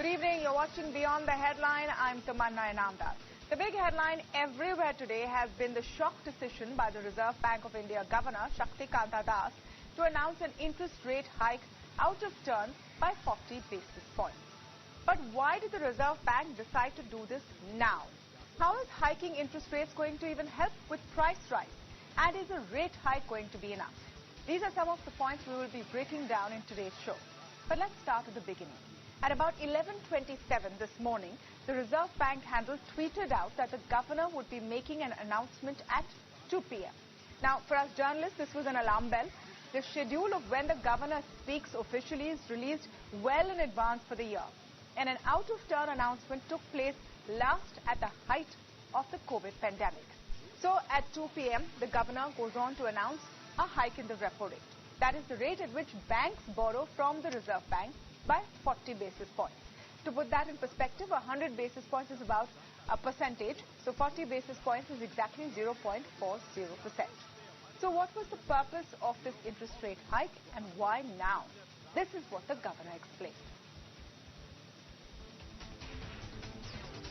Good evening. You're watching Beyond the Headline. I'm Tamanna Inamdar. The big headline everywhere today has been the shock decision by the Reserve Bank of India Governor Shaktikanta Das to announce an interest rate hike out of turn by 40 basis points. But why did the Reserve Bank decide to do this now? How is hiking interest rates going to even help with price rise? And is a rate hike going to be enough? These are some of the points we will be breaking down in today's show. But let's start at the beginning. At about 11:27 this morning, the Reserve Bank handle tweeted out that the governor would be making an announcement at 2 p.m. Now, for us journalists, this was an alarm bell. The schedule of when the governor speaks officially is released well in advance for the year. And an out-of-turn announcement took place last at the height of the COVID pandemic. So at 2 p.m., the governor goes on to announce a hike in the repo rate. That is the rate at which banks borrow from the Reserve Bank by 40 basis points. To put that in perspective, 100 basis points is about a percentage. So 40 basis points is exactly 0.40%. So what was the purpose of this interest rate hike and why now? This is what the governor explained.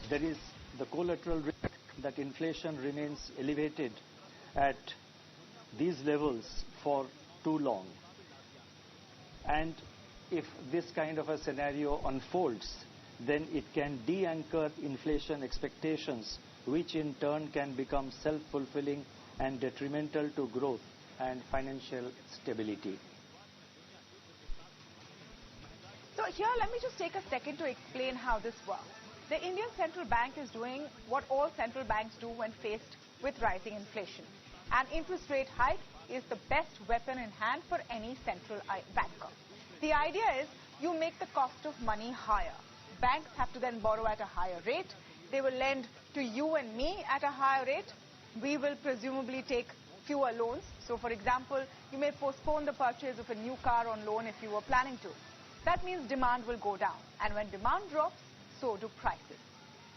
There is the collateral risk that inflation remains elevated at these levels for too long. And if this kind of a scenario unfolds, then it can de-anchor inflation expectations, which in turn can become self-fulfilling and detrimental to growth and financial stability. So here, let me just take a second to explain how this works. The Indian Central Bank is doing what all central banks do when faced with rising inflation. An interest rate hike is the best weapon in hand for any central banker. The idea is you make the cost of money higher. Banks have to then borrow at a higher rate. They will lend to you and me at a higher rate. We will presumably take fewer loans. So, for example, you may postpone the purchase of a new car on loan if you were planning to. That means demand will go down. And when demand drops, so do prices.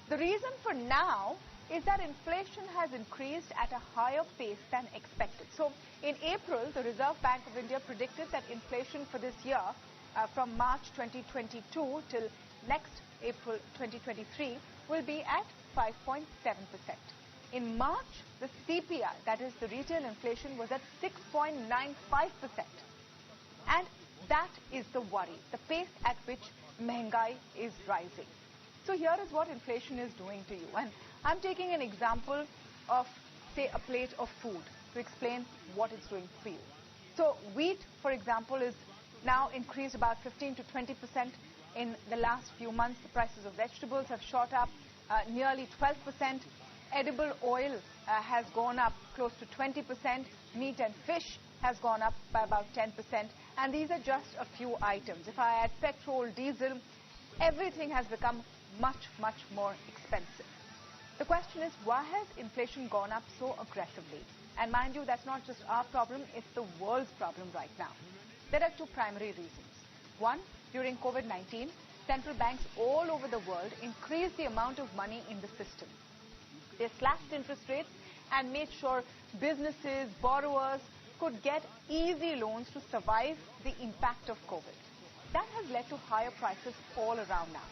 The reason for now is that inflation has increased at a higher pace than expected. So in April, the Reserve Bank of India predicted that inflation for this year, from March 2022 till next April 2023, will be at 5.7%. In March, the CPI, that is the retail inflation, was at 6.95%. And that is the worry, the pace at which Mehengai is rising. So here is what inflation is doing to you. And I'm taking an example of, say, a plate of food to explain what it's doing for you. So wheat, for example, is now increased about 15 to 20% in the last few months. The prices of vegetables have shot up nearly 12%. Edible oil has gone up close to 20%. Meat and fish has gone up by about 10%. And these are just a few items. If I add petrol, diesel, everything has become much, much more expensive. The question is, why has inflation gone up so aggressively? And mind you, that's not just our problem, it's the world's problem right now. There are two primary reasons. One, during COVID-19, central banks all over the world increased the amount of money in the system. They slashed interest rates and made sure businesses, borrowers could get easy loans to survive the impact of COVID. That has led to higher prices all around now.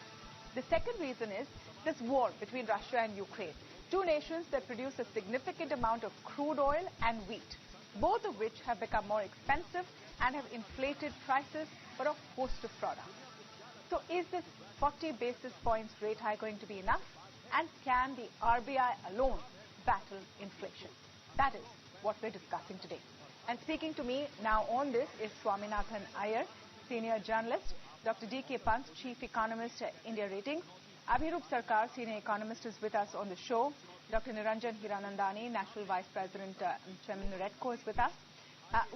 The second reason is this war between Russia and Ukraine, two nations that produce a significant amount of crude oil and wheat, both of which have become more expensive and have inflated prices for a host of products. So is this 40 basis points rate hike going to be enough? And can the RBI alone battle inflation? That is what we're discussing today. And speaking to me now on this is Swaminathan Iyer, senior journalist, Dr. D.K. Pant, Chief Economist at India Ratings. Abhirup Sarkar, Senior Economist, is with us on the show. Dr. Niranjan Hiranandani, National Vice President, Chairman naredco, is with us.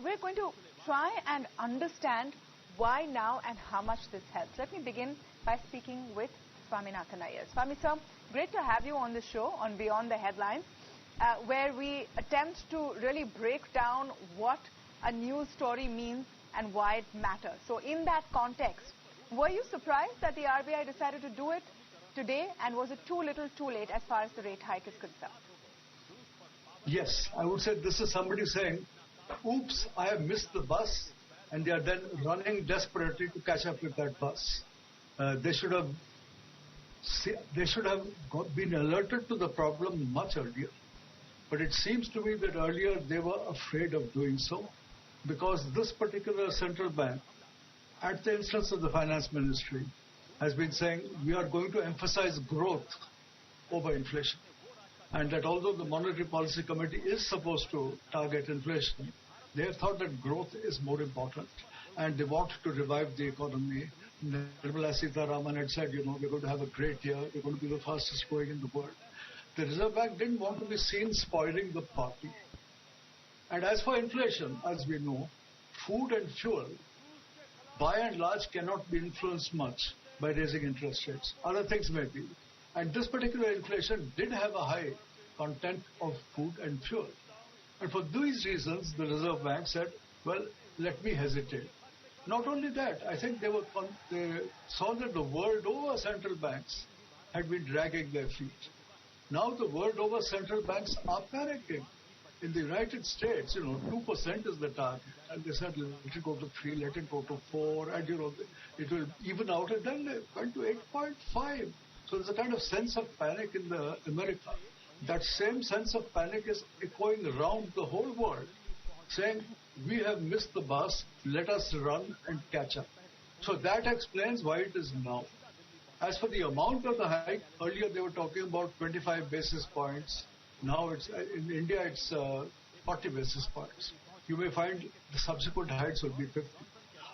We're going to try and understand why now and how much this helps. Let me begin by speaking with Swaminathan Iyer. Swami sir, great to have you on the show on Beyond the Headlines, where we attempt to really break down what a news story means and why it matters. So in that context, were you surprised that the RBI decided to do it today, and was it too little too late as far as the rate hike is concerned? Yes, I would say this is somebody saying, oops, I have missed the bus, and they are then running desperately to catch up with that bus. They should have they should have been alerted to the problem much earlier. But it seems to me that earlier they were afraid of doing so because this particular central bank, at the instance of the finance ministry, has been saying we are going to emphasize growth over inflation. And that although the Monetary Policy Committee is supposed to target inflation, they have thought that growth is more important and they want to revive the economy. Nirmala Sitharaman had said, we're going to have a great year, we're going to be the fastest growing in the world. The Reserve Bank didn't want to be seen spoiling the party. And as for inflation, as we know, food and fuel, by and large, cannot be influenced much by raising interest rates. Other things may be. And this particular inflation did have a high content of food and fuel. And for these reasons, the Reserve Bank said, well, let me hesitate. Not only that, I think they saw that the world over central banks had been dragging their feet. Now the world over central banks are panicking. In the United States, 2% is the target. And they said, let it go to 3, let it go to 4, and, it will even out, and then they went to 8.5. So there's a kind of sense of panic in America. That same sense of panic is echoing around the whole world, saying, we have missed the bus, let us run and catch up. So that explains why it is now. As for the amount of the hike, earlier they were talking about 25 basis points. Now in India it's 40 basis points. You may find the subsequent hikes will be 50.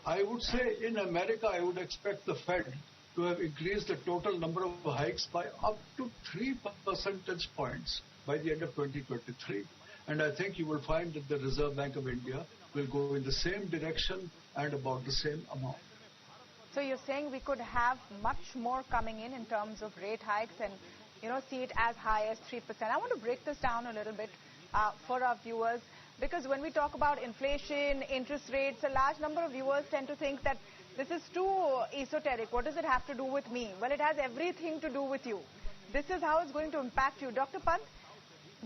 I would say in America I would expect the Fed to have increased the total number of hikes by up to 3 percentage points by the end of 2023. And I think you will find that the Reserve Bank of India will go in the same direction and about the same amount. So you're saying we could have much more coming in terms of rate hikes and, see it as high as 3%. I want to break this down a little bit for our viewers, because when we talk about inflation, interest rates, a large number of viewers tend to think that this is too esoteric. What does it have to do with me? Well, it has everything to do with you. This is how it's going to impact you. Dr. Pant,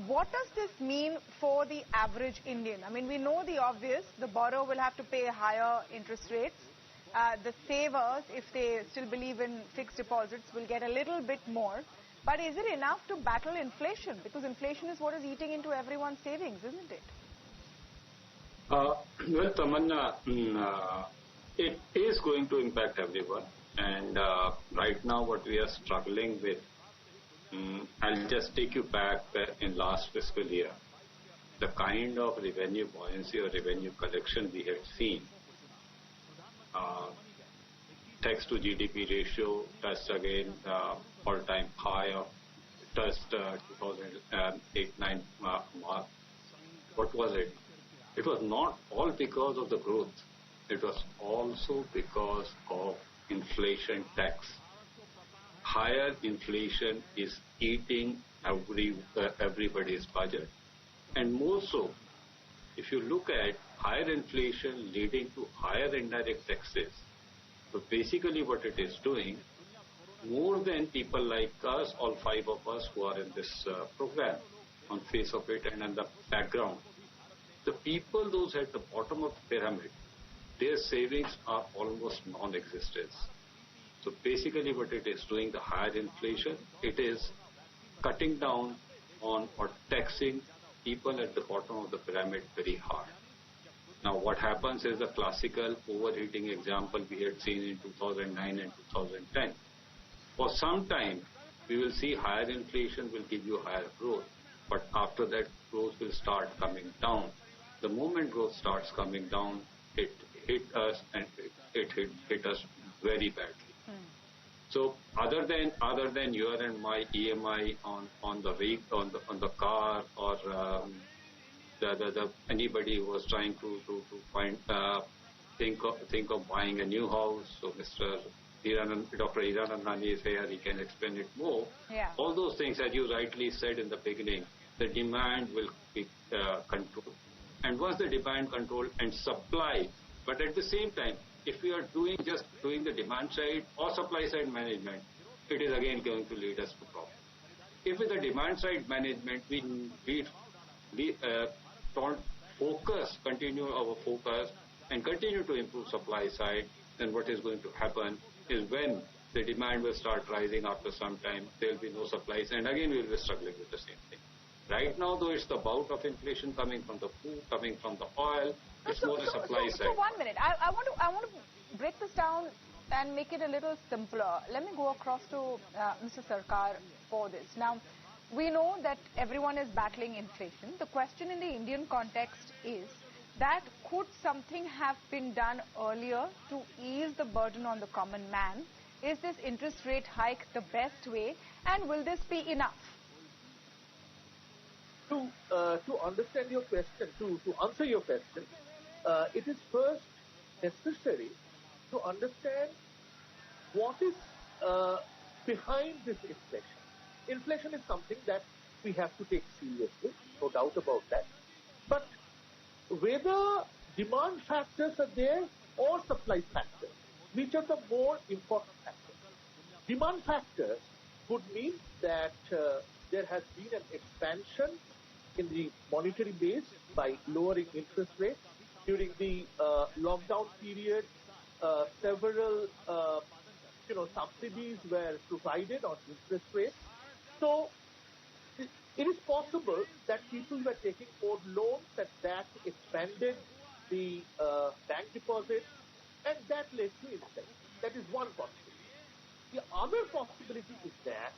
what does this mean for the average Indian? I mean, we know the obvious. The borrower will have to pay higher interest rates. The savers, if they still believe in fixed deposits, will get a little bit more. But is it enough to battle inflation? Because inflation is what is eating into everyone's savings, isn't it? Well, Tamanna, it is going to impact everyone. And right now what we are struggling with, I'll just take you back in last fiscal year. The kind of revenue buoyancy or revenue collection we had seen. Tax to GDP ratio touched again all-time high of touched 2008-9 mark. What was it? It was not all because of the growth. It was also because of inflation tax. Higher inflation is eating everybody's budget. And more so, if you look at higher inflation leading to higher indirect taxes, so basically what it is doing, more than people like us, all 5 of us who are in this program, on face of it and in the background, the people, those at the bottom of the pyramid, their savings are almost non-existent. So basically what it is doing, the higher inflation, it is cutting down on or taxing people at the bottom of the pyramid very hard. Now what happens is the classical overheating example we had seen in 2009 and 2010. For some time, we will see higher inflation will give you higher growth, but after that growth will start coming down. The moment growth starts coming down, it hit us and it hit us very badly. So other than your and my EMI on the vehicle, on the car, or the anybody who was trying to find think of buying a new house. So Dr. Hiranandani is here; he can explain it more. Yeah. All those things, as you rightly said in the beginning, the demand will be controlled, and once the demand controlled and supply, but at the same time, if we are just doing the demand side or supply side management, it is again going to lead us to problem. If with the demand side management we don't continue our focus and continue to improve supply side, then what is going to happen is when the demand will start rising after some time. There will be no supplies, and again we will be struggling with the same thing. Right now, though, it's the bout of inflation coming from the food, coming from the oil. It's more the supply side. So 1 minute. I want to break this down and make it a little simpler. Let me go across to Mr. Sarkar for this. Now, we know that everyone is battling inflation. The question in the Indian context is that could something have been done earlier to ease the burden on the common man? Is this interest rate hike the best way? And will this be enough? To understand your question, to answer your question, it is first necessary to understand what is behind this inflation. Inflation is something that we have to take seriously, no doubt about that. But whether demand factors are there or supply factors, which are the more important factors? Demand factors would mean that there has been an expansion in the monetary base by lowering interest rates. During the lockdown period, several subsidies were provided on interest rates. So it is possible that people were taking more loans and that expanded the bank deposits, and that led to inflation. That is one possibility. The other possibility is that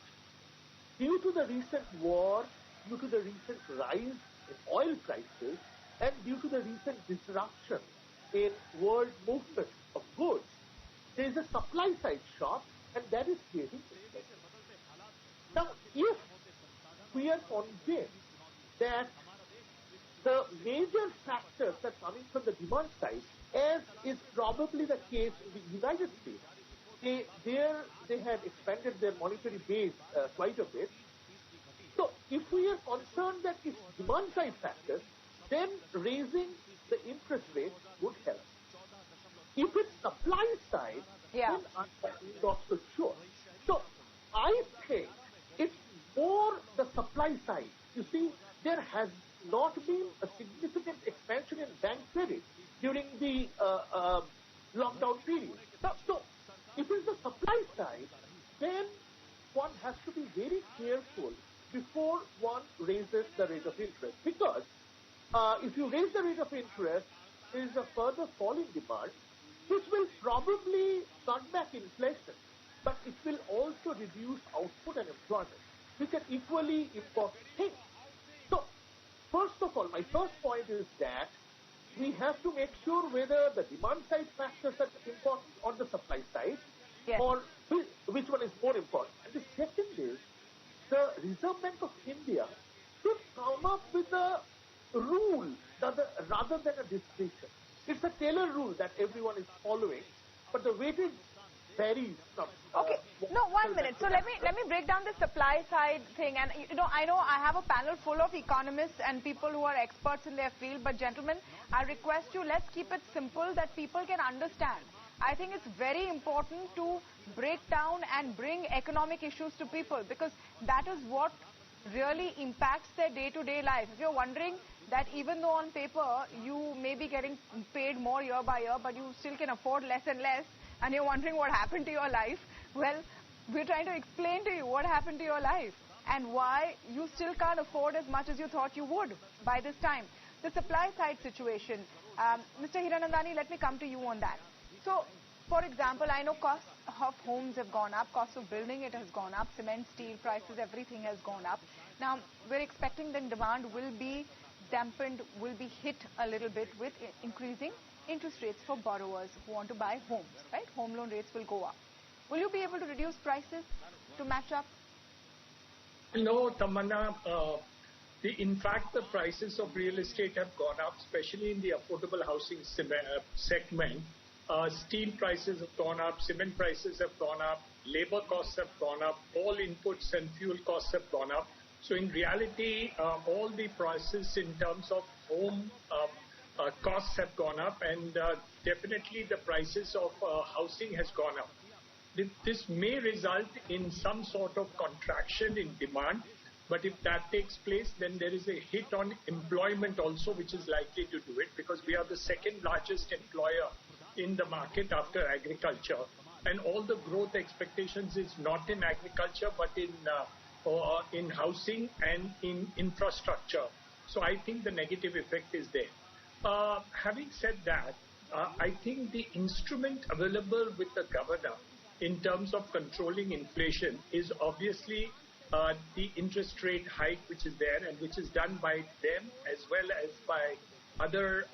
due to the recent war, due to the recent rise in oil prices, and due to the recent disruption in world movement of goods, there is a supply side shock, and that is creating inflation. Now, if we are convinced that the major factors that are coming from the demand side, as is probably the case in the United States, they had expanded their monetary base quite a bit. So if we are concerned that it's demand side factors, then raising the interest rate would help. If it's supply side, then I'm not so sure. So I think it's more the supply side. You see, there has not been a significant expansion in bank credit during the lockdown period. So if it's the supply side, then one has to be very careful before one raises the rate of interest. Because if you raise the rate of interest, there is a further fall in demand, which will probably cut back inflation, but it will also reduce output and employment, which are equally important things. So, first of all, my first point is that we have to make sure whether the demand side factors are important or the supply side, or which one is more important. And the second is, the Reserve Bank of India should come up with a rule rather than a discretion. It's a tailored rule that everyone is following, but the weightage varies from... Okay, no, 1 minute. So let me break down the supply side thing. And I know I have a panel full of economists and people who are experts in their field, but gentlemen, I request you, let's keep it simple that people can understand. I think it's very important to break down and bring economic issues to people, because that is what really impacts their day-to-day life. If you're wondering that even though on paper you may be getting paid more year by year, but you still can afford less and less, and you're wondering what happened to your life, well, we're trying to explain to you what happened to your life and why you still can't afford as much as you thought you would by this time. The supply side situation, Mr. Hiranandani, let me come to you on that. So, for example, I know costs of homes have gone up, cost of building it has gone up, cement, steel prices, everything has gone up. Now, we're expecting that demand will be dampened, will be hit a little bit with increasing interest rates for borrowers who want to buy homes, right? Home loan rates will go up. Will you be able to reduce prices to match up? No, Tamanna. In fact, the prices of real estate have gone up, especially in the affordable housing segment. Steel prices have gone up, cement prices have gone up, labor costs have gone up, all inputs and fuel costs have gone up. So in reality, all the prices in terms of home costs have gone up, and definitely the prices of housing has gone up. This may result in some sort of contraction in demand, but if that takes place, then there is a hit on employment also, which is likely to do it, because we are the second largest employer in the market after agriculture. and all the growth expectations is not in agriculture but in housing and in infrastructure. So I think the negative effect is there. Having said that, I think the instrument available with the governor in terms of controlling inflation is obviously the interest rate hike which is there and which is done by them as well as by other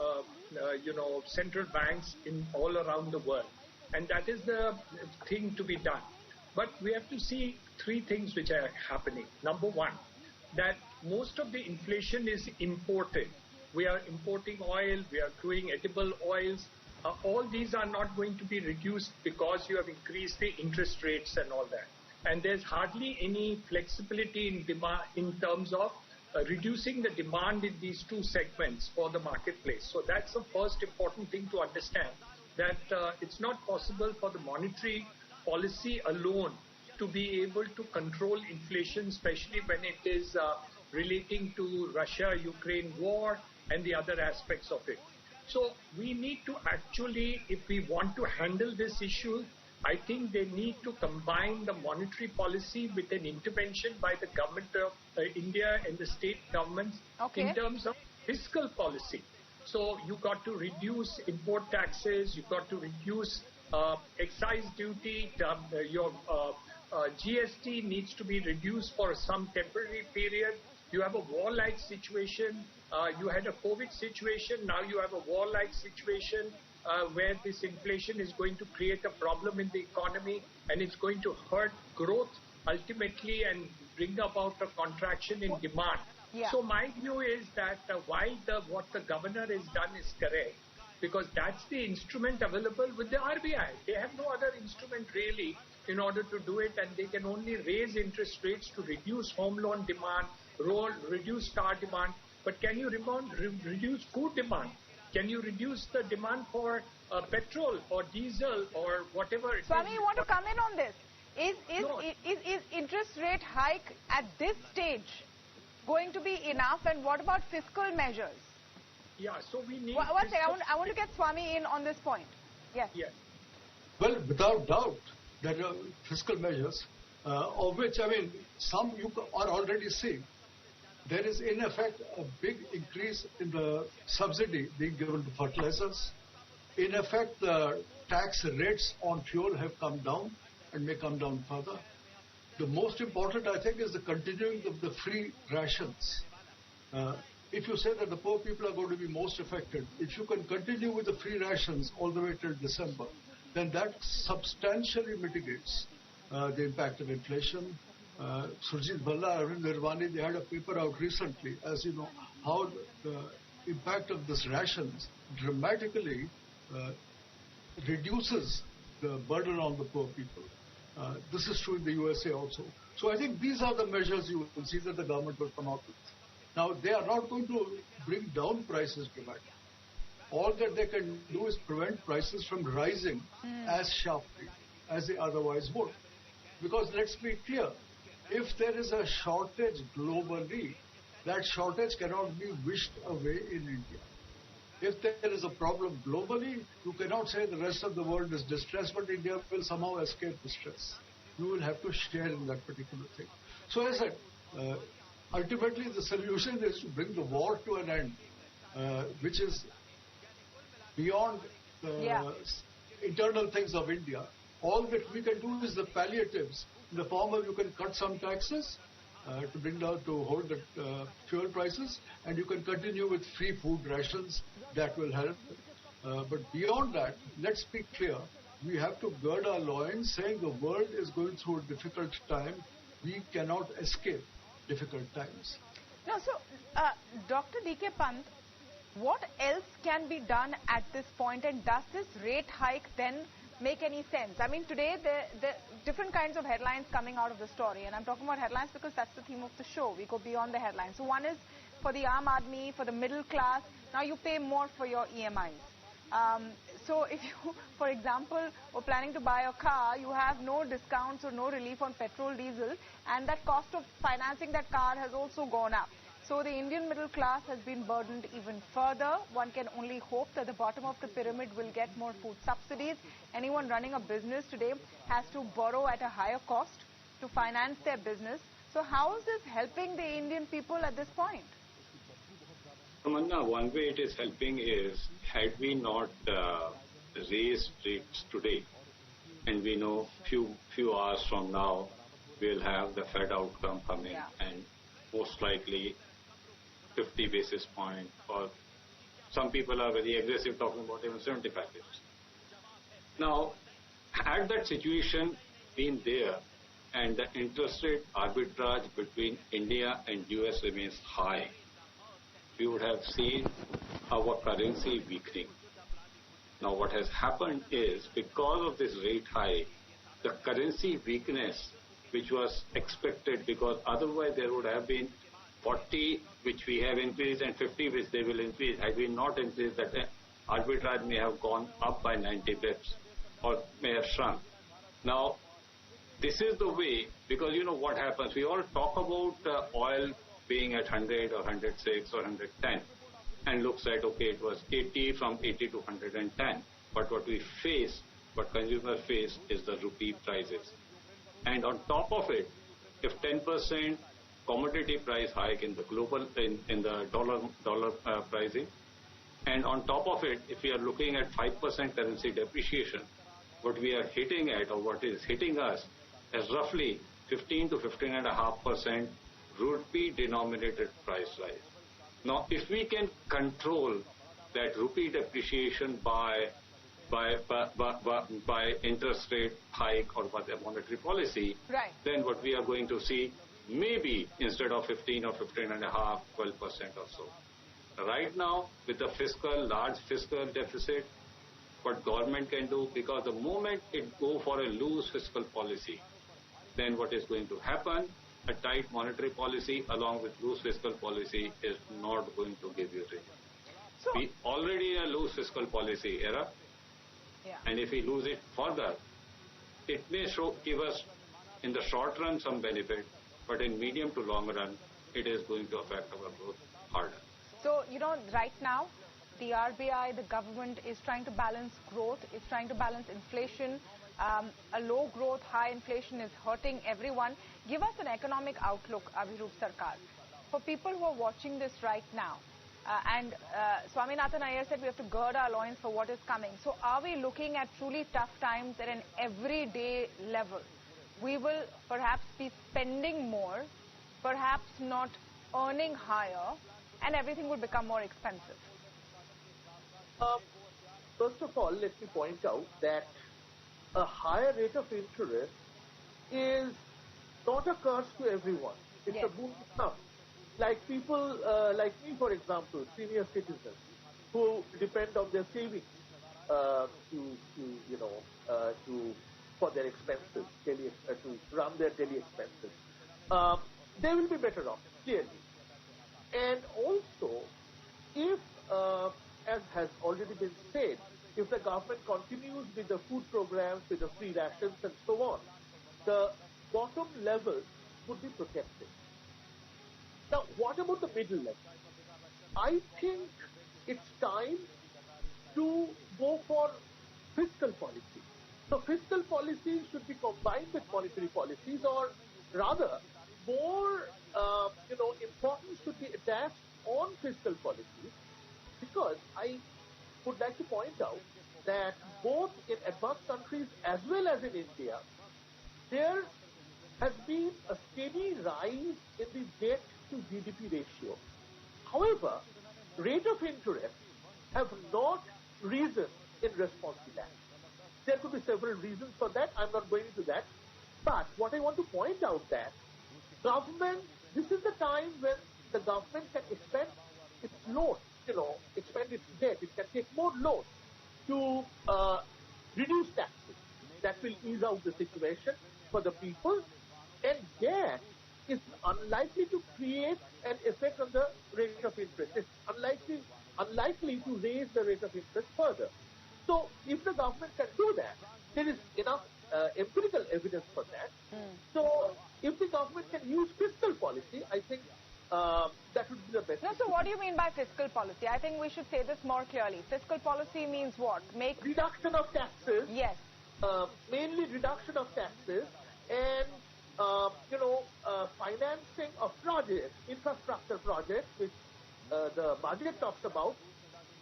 central banks in all around the world. And that is the thing to be done. But we have to see three things which are happening. Number one, that most of the inflation is imported. We are importing oil, we are doing edible oils. All these are not going to be reduced because you have increased the interest rates and all that. And there's hardly any flexibility in demand in terms of reducing the demand in these two segments for the marketplace. So that's the first important thing to understand, that it's not possible for the monetary policy alone to be able to control inflation, especially when it is relating to Russia-Ukraine war and the other aspects of it. So we need to actually, if we want to handle this issue, I think they need to combine the monetary policy with an intervention by the government of India and the state governments in terms of fiscal policy. So you got to reduce import taxes, you got to reduce excise duty, your GST needs to be reduced for some temporary period. You have a war-like situation. You had a COVID situation. Now you have a war-like situation where this inflation is going to create a problem in the economy and it's going to hurt growth ultimately and bring about a contraction in demand. Yeah. So my view is that while what the governor has done is correct, because that's the instrument available with the RBI. They have no other instrument really in order to do it, and they can only raise interest rates to reduce home loan demand, reduce car demand. But can you reduce food demand? Can you reduce the demand for petrol or diesel or whatever? Swami, you want to come in on this? Is interest rate hike at this stage going to be enough, and what about fiscal measures? Yeah, so we need... One second, I want to get Swami in on this point. Yes. Yes. Well, without doubt, there are fiscal measures, of which, some you are already seeing. There is, in effect, a big increase in the subsidy being given to fertilizers. In effect, the tax rates on fuel have come down and may come down further. The most important, I think, is the continuing of the free rations. If you say that the poor people are going to be most affected, if you can continue with the free rations all the way till December, then that substantially mitigates the impact of inflation. Surjit Bhalla, Arvind Nirvani, they had a paper out recently, as you know, how the impact of this rations dramatically reduces the burden on the poor people. This is true in the USA also. So I think these are the measures you will see that the government will come out with. Now, they are not going to bring down prices dramatically. All that they can do is prevent prices from rising as sharply as they otherwise would. Because let's be clear, if there is a shortage globally, that shortage cannot be wished away in India. If there is a problem globally, you cannot say the rest of the world is distressed, but India will somehow escape distress. You will have to share in that particular thing. So as I said, ultimately the solution is to bring the war to an end, which is beyond the internal things of India. All that we can do is the palliatives. In the form of you can cut some taxes to bring down, to hold the fuel prices, and you can continue with free food rations. That will help. But beyond that, let's be clear. We have to gird our loins, saying the world is going through a difficult time. We cannot escape difficult times. No, so Dr. D.K. Pant, what else can be done at this point, and does this rate hike then make any sense? I mean, today the different kinds of headlines coming out of the story, and I'm talking about headlines because that's the theme of the show. We go beyond the headlines. So one is for the Aam Aadmi, for the middle class. Now you pay more for your EMIs. So if you, for example, were planning to buy a car, you have no discounts or no relief on petrol, diesel, and that cost of financing that car has also gone up. So the Indian middle class has been burdened even further. One can only hope that the bottom of the pyramid will get more food subsidies. Anyone running a business today has to borrow at a higher cost to finance their business. So how is this helping the Indian people at this point? Tamanna, one way it is helping is, had we not raised rates today, and we know few hours from now, we'll have the Fed outcome coming, and most likely 50 basis point, or some people are very aggressive talking about even 75 basis. Now, had that situation been there and the interest rate arbitrage between India and US remains high, we would have seen our currency weakening. Now what has happened is, because of this rate hike, the currency weakness which was expected, because otherwise there would have been 40 which we have increased and 50 which they will increase. Had we not increased, that arbitrage may have gone up by 90 bips or may have shrunk. Now this is the way, because you know what happens, we all talk about oil being at 100 or 106 or 110, and looks like, okay, it was 80, from 80 to 110. But what we face, what consumers face, is the rupee prices. And on top of it, if 10% commodity price hike in the global, in the dollar pricing, and on top of it, if we are looking at 5% currency depreciation, what we are hitting at, or what is hitting us, is roughly 15 to 15.5% rupee denominated price rise. Now, if we can control that rupee depreciation by interest rate hike or by the monetary policy, right, then what we are going to see, maybe instead of 15 or 15.5, 12% or so. Right now, with the large fiscal deficit, what government can do, because the moment it go for a loose fiscal policy, then what is going to happen, a tight monetary policy along with loose fiscal policy is not going to give you relief. So, we already in a loose fiscal policy era, and if we lose it further, it may give us in the short run some benefit, but in medium to long run, it is going to affect our growth harder. So, you know, right now, the RBI, the government is trying to balance growth, is trying to balance inflation. A low growth, high inflation is hurting everyone. Give us an economic outlook, Abhirup Sarkar, for people who are watching this right now. Swaminathan Iyer said we have to gird our loins for what is coming. So are we looking at truly tough times at an everyday level? We will perhaps be spending more, perhaps not earning higher, and everything will become more expensive. First of all, let me point out that a higher rate of interest is not a curse to everyone. It's a boon to some. Like people like me, for example, senior citizens who depend on their savings for their expenses, to run their daily expenses. They will be better off, clearly. And also, if, as has already been said, if the government continues with the food programs, with the free rations and so on, the bottom level would be protected. Now, what about the middle level? I think it's time to go for fiscal policy. So fiscal policy should be combined with monetary policies, or rather, more importance should be attached on fiscal policies, because I would like to point out that both in advanced countries as well as in India, there has been a steady rise in the debt to GDP ratio. However, rate of interest have not risen in response to that. There could be several reasons for that. I'm not going into that. But what I want to point out that government, this is the time when the government can expend its loans, expend its debt. It can take more loans to reduce taxes. That will ease out the situation for the people, and that is unlikely to create an effect on the rate of interest. It's unlikely to raise the rate of interest further. So if the government can do that, there is enough empirical evidence for that. So if the government can use fiscal policy, I think that would be the best. No, so what do you mean by fiscal policy? I think we should say this more clearly. Fiscal policy means what? Make Reduction of taxes. Yes. Mainly reduction of taxes and financing of projects, infrastructure projects, which the budget talks about,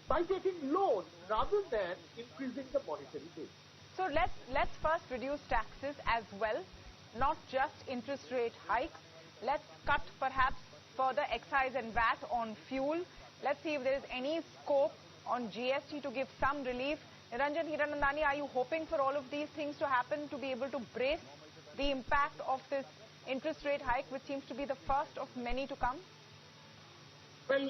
by taking loans rather than increasing the monetary base. So let's first reduce taxes as well, not just interest rate hikes. Let's cut perhaps further excise and VAT on fuel. Let's see if there is any scope on GST to give some relief. Niranjan Hiranandani, are you hoping for all of these things to happen to be able to brace the impact of this interest rate hike, which seems to be the first of many to come? Well,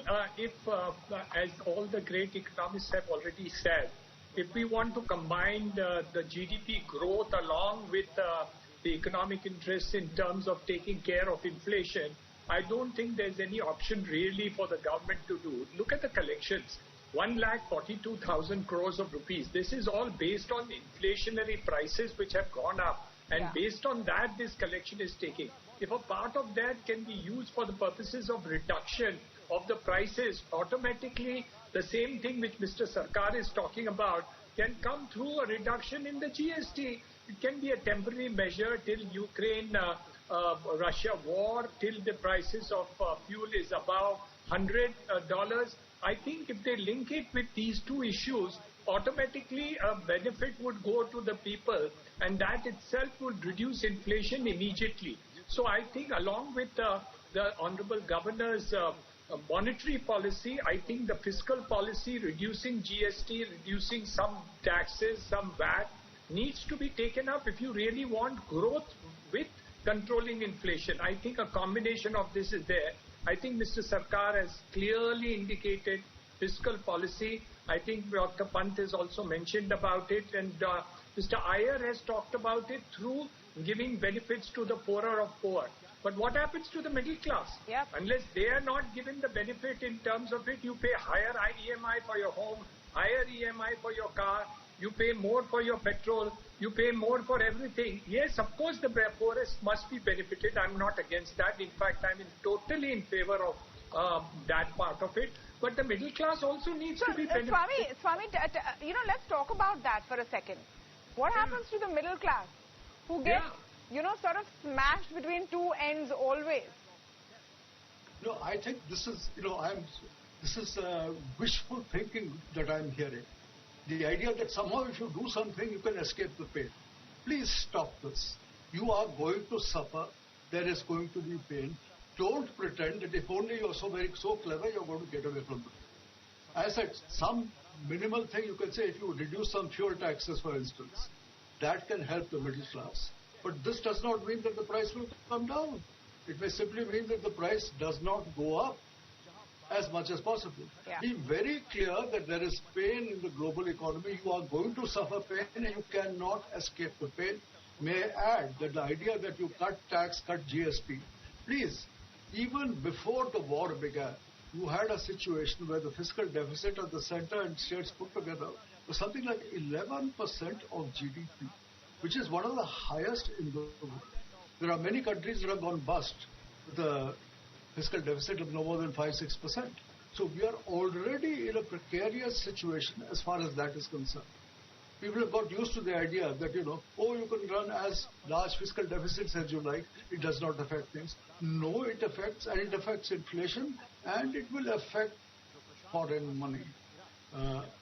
as all the great economists have already said, if we want to combine the GDP growth along with the economic interests in terms of taking care of inflation, I don't think there's any option really for the government to do. Look at the collections. 1,42,000 crores of rupees. This is all based on inflationary prices which have gone up. And based on that, this collection is taking. If a part of that can be used for the purposes of reduction of the prices, automatically the same thing which Mr. Sarkar is talking about can come through a reduction in the GST. It can be a temporary measure till Ukraine-Russia war, till the prices of fuel is above $100. I think if they link it with these two issues, automatically a benefit would go to the people, and that itself would reduce inflation immediately. So I think along with the Honorable Governor's monetary policy, I think the fiscal policy, reducing GST, reducing some taxes, some VAT, needs to be taken up if you really want growth with controlling inflation. I think a combination of this is there. I think Mr. Sarkar has clearly indicated fiscal policy. I think Dr. Pant has also mentioned about it, and Mr. Iyer has talked about it through giving benefits to the poorer of poor. But what happens to the middle class? Yep. Unless they are not given the benefit in terms of it, you pay higher EMI for your home, higher EMI for your car, you pay more for your petrol, you pay more for everything. Yes, of course, the poorest must be benefited. I'm not against that. In fact, I'm totally in favor of that part of it. But the middle class also needs to be benefited. Swami, let's talk about that for a second. What happens to the middle class who get, sort of smashed between two ends always? No, I think this is, this is wishful thinking that I'm hearing. The idea that somehow if you do something, you can escape the pain. Please stop this. You are going to suffer. There is going to be pain. Don't pretend that if only you're so clever, you're going to get away from it. I said, some minimal thing you can say, if you reduce some fuel taxes, for instance, that can help the middle class. But this does not mean that the price will come down. It may simply mean that the price does not go up as much as possible. Yeah. Be very clear that there is pain in the global economy. You are going to suffer pain and you cannot escape the pain. May I add that the idea that you cut tax, cut GST, please, even before the war began, you had a situation where the fiscal deficit of the center and states put together was something like 11% of GDP, which is one of the highest in the world. There are many countries that have gone bust with a fiscal deficit of no more than 5-6%. So we are already in a precarious situation as far as that is concerned. People have got used to the idea that, you can run as large fiscal deficits as you like. It does not affect things. No, it affects, and it affects inflation, and it will affect foreign money.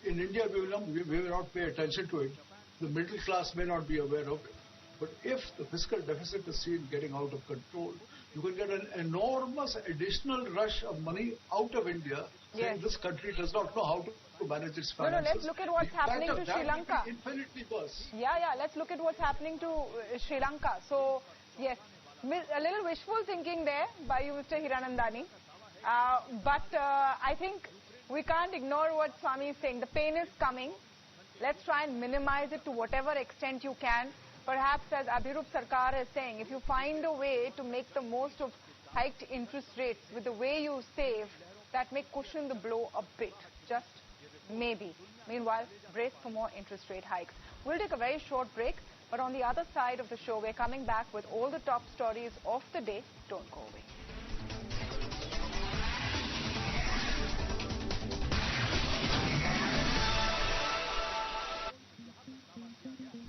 In India, we will not pay attention to it. The middle class may not be aware of it. But if the fiscal deficit is seen getting out of control, you can get an enormous additional rush of money out of India, saying this country does not know how to manage its finances. No, let's look at what's happening to Sri Lanka. Infinitely worse. Yeah, let's look at what's happening to Sri Lanka. So, yes, a little wishful thinking there by you, Mr. Hiranandani. But I think we can't ignore what Swami is saying. The pain is coming. Let's try and minimize it to whatever extent you can. Perhaps, as Abhirup Sarkar is saying, if you find a way to make the most of hiked interest rates with the way you save, that may cushion the blow a bit, just maybe. Meanwhile, brace for more interest rate hikes. We'll take a very short break, but on the other side of the show, we're coming back with all the top stories of the day. Don't go away.